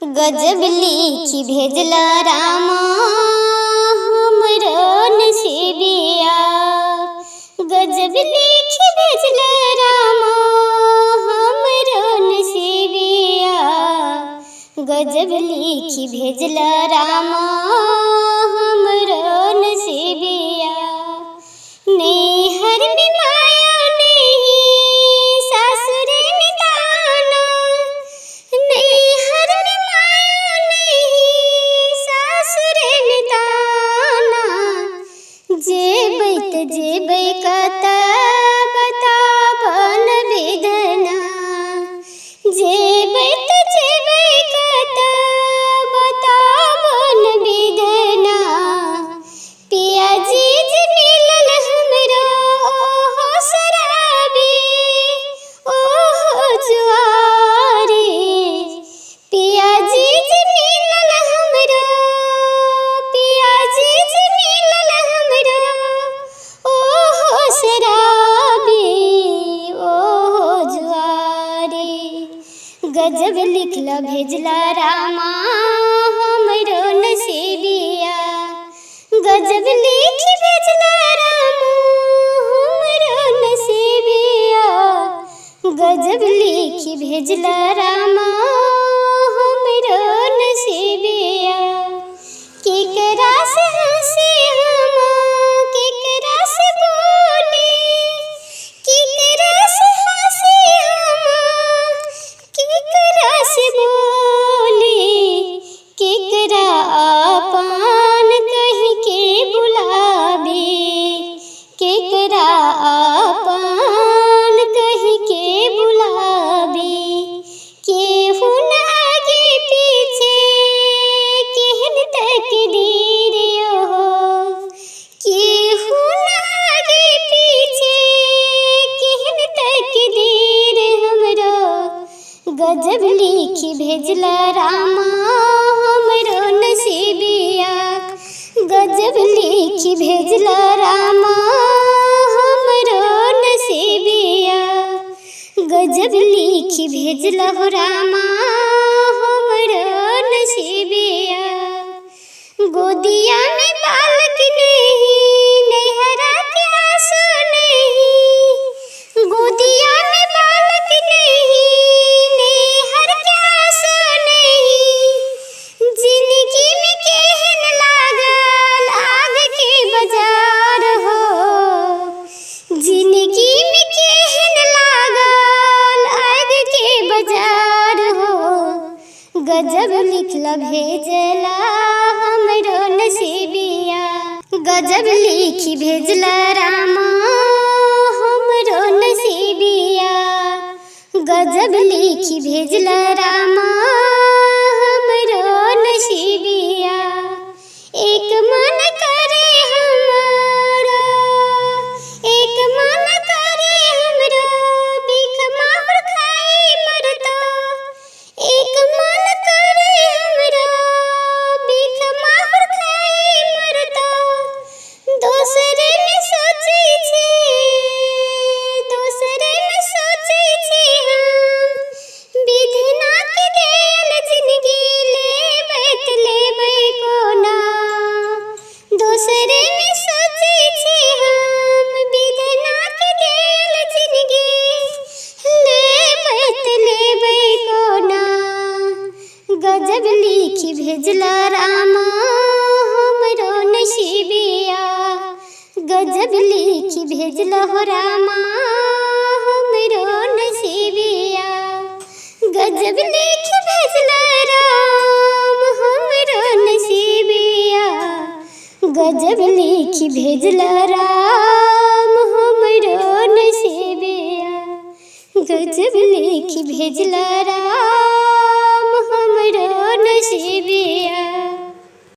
गजब लिखी भेजला रामा हमरो नसीबिया। गजब लिखी भेजला रामा हमरो नसीबिया। गजब लिखी भेजला रामा हमरो नसीबिया। नैहर में माया नहीं सासुर में ताना। नैहर में माया नहीं सासुर में ताना। जेबै त जेबै कता बताबन वेदना। जेबै त जेबै कता बताबन वेदना। पिया जी मिलल हमरो ओहो शराबी ओहो जुआरी। पिया जी मिलल हमरो पिया जी मिलल हमरो ओहो शराबी ओहो जुआरी। गजब लिखला भेजला रामा हमरो नसीबिया। गजब लिखी भेजला रामा हमरो नसीबिया। गजब लिखी भेजला रामा हमरो नसीबिया। केकरा से हंसी हम केकरा से बोली। केकरा से हंसी हम केकरा से बोली। केकरा आपन कहीं के बुलाबी। केकरा आपन कहीं के बुलाबी। केहू न आगे पीछे केहन तकदीर हो। केहू न आगे पीछे केहन तकदीर हमरो। गजब लिखी भेजला रामा हमरो नसीबिया। गजब लिखी भेजला रामा हमरो नसीबिया। गजब लिखी भेजला हो रामा हमरो नसीबिया। गोदिया में बालक नहीं नैहरा के आंसू नहीं। गोदिया में बालक नहीं नैहर के आंसू नहीं। जिंदगी में केहन लागल आग के बाजार हो। जिंदगी में केहन लागल आग के बाजार हो। गजब लिखला भेजला हमरो नसीबिया। गजब लिखी भेजला रामा हमरो नसीबिया। गजब लिखी भेजला रामा हमरो नसीबिया। एक मन करे हमारा एक मन करे हमरो भीख माहुर खाई मरता। एक मन करे हमरो भीख माहुर खाई मरता। दोसरे में सोचै छी दोसरे में सोचै छी हम। विधना के देल जिंदगी लेबै त लेबै कोना। दोसरे में सोचै छी हम विधना के देल जिंदगी लेबै त लेबै कोना। गजब लिखी भेजला रामा हमरो नसीबिया। गजब लिखी भेजला हो रामा हमरो नसीबिया। गजब लिखी भेजला राम हमरो नसीबिया। गजब लिखी भेजला राम हमरो नसीबिया। गजब लिखी भेजला राम हमरो नसीबिया।